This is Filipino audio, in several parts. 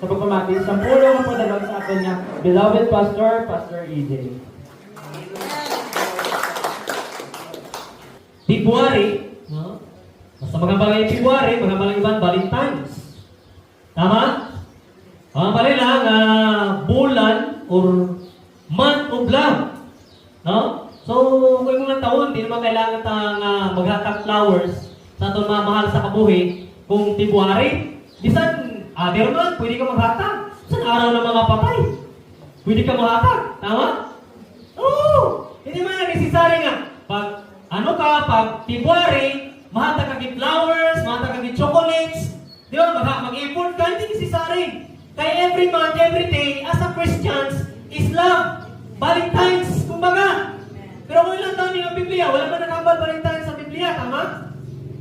sa pagpamati sa pulong ang pagdagang sa atin niya, beloved Pastor, Pastor EJ. February, no? Sa mga balay February, mga balay iban, Valentine's. Tama? Mga balay lang, bulan or month of love. No? So, kung yung mga taon, di naman kailangan tang maghatag flowers sa itong mga mahal sa kabuhi. Kung February, bisan, other month, pwede ka maghatag. Bisan araw ng mga patay, pwede ka maghatag. Tama? Oo! Hindi man necessary nga. Pag February, mahatag ka ng flowers, mahatag ka ng chocolates, di ba? Mag-import ka, hindi necessary. Kaya every month, every day, as a Christians, is love. Valentine's, kumbaga. Pero kung ilang taon yung Biblia, wala man nakabal Valentine's sa Biblia, tama?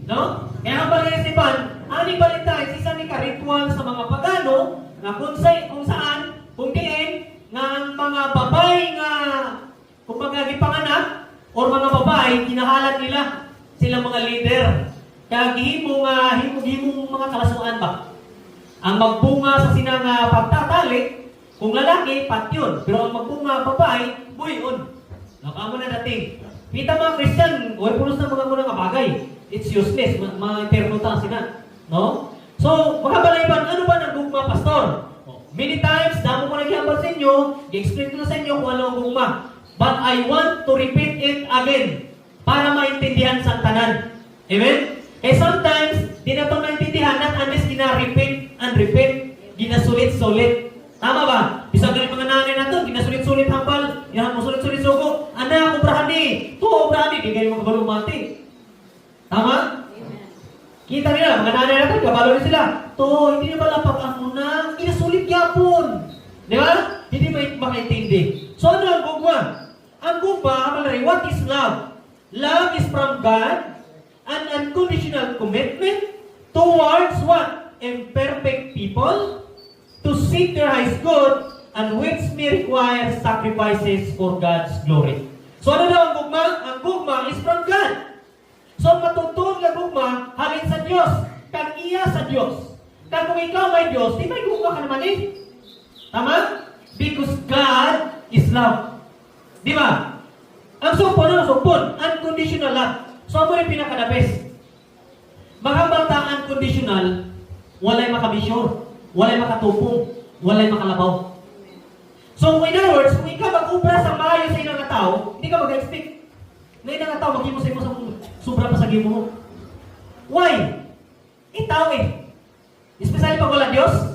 No? Kaya ang Valentine's ni Pan, ang Valentine's, isa ni ka-ritual sa mga pagano, na kung saan, kung diin, nga ang mga babay nga, kumbaga, gipanganak, or mga babae, kinahalan nila silang mga leader. Kaya himong mga kalasuan ba? Ang magbunga sa sinang pagtatali, kung lalaki, pat yun. Pero ang magbunga babae, buyon. Nakamo na dating. Kita mga Christian, huwag pulos na mga muna nga bagay. It's useless. Mga-internuta sila. No? So, mga balayban, ano ba ng gugma, pastor? Many times, damo ko nag-iambal sa inyo, i-explain ko sa inyo kung ano ang gugma. But I want to repeat it again para maintindihan sa tanan. Amen? Eh sometimes, di na ito maintindihan not unless gina-repeat and repeat, ginasulit-sulit. Tama ba? Bisa ganit mga nanay na ito, ginasulit-sulit hambal, yan mo sulit-sulit sugo. Anak, obrahani. To, obrahani. Di ganyan mga kabalong mati. Tama? Amen. Kita nila, mga nanay na ito, kabalo rin sila. To, hindi na pala pag-amuna, ginasulit yapon. Di ba? Hindi makaintindi. So ano ang gugma? Ang gugma, what is love? Love is from God, an unconditional commitment towards what? Imperfect people, to seek their highest good, and which may require sacrifices for God's glory. So ano daw ang gugma? Ang gugma is from God. So matutulog na gugma, halin sa Diyos, kag iya sa Diyos. Kag kung ikaw may Diyos, di may gugma ka naman eh. Tama? Because God is love. Di ba? Ang supon, unconditional love. So mo yung pinaka-the best. Maghambal unconditional, walay makabisyor. Walay makatupong, walay makalabaw. So, in other words, kung ikaw mag-ubra sa maayo sa inang tao, hindi ka mag-expect na inang tao mag-imo sa imo sa sobra pa sa gimo mo. Why? Itaw eh. Especially pag wala Diyos,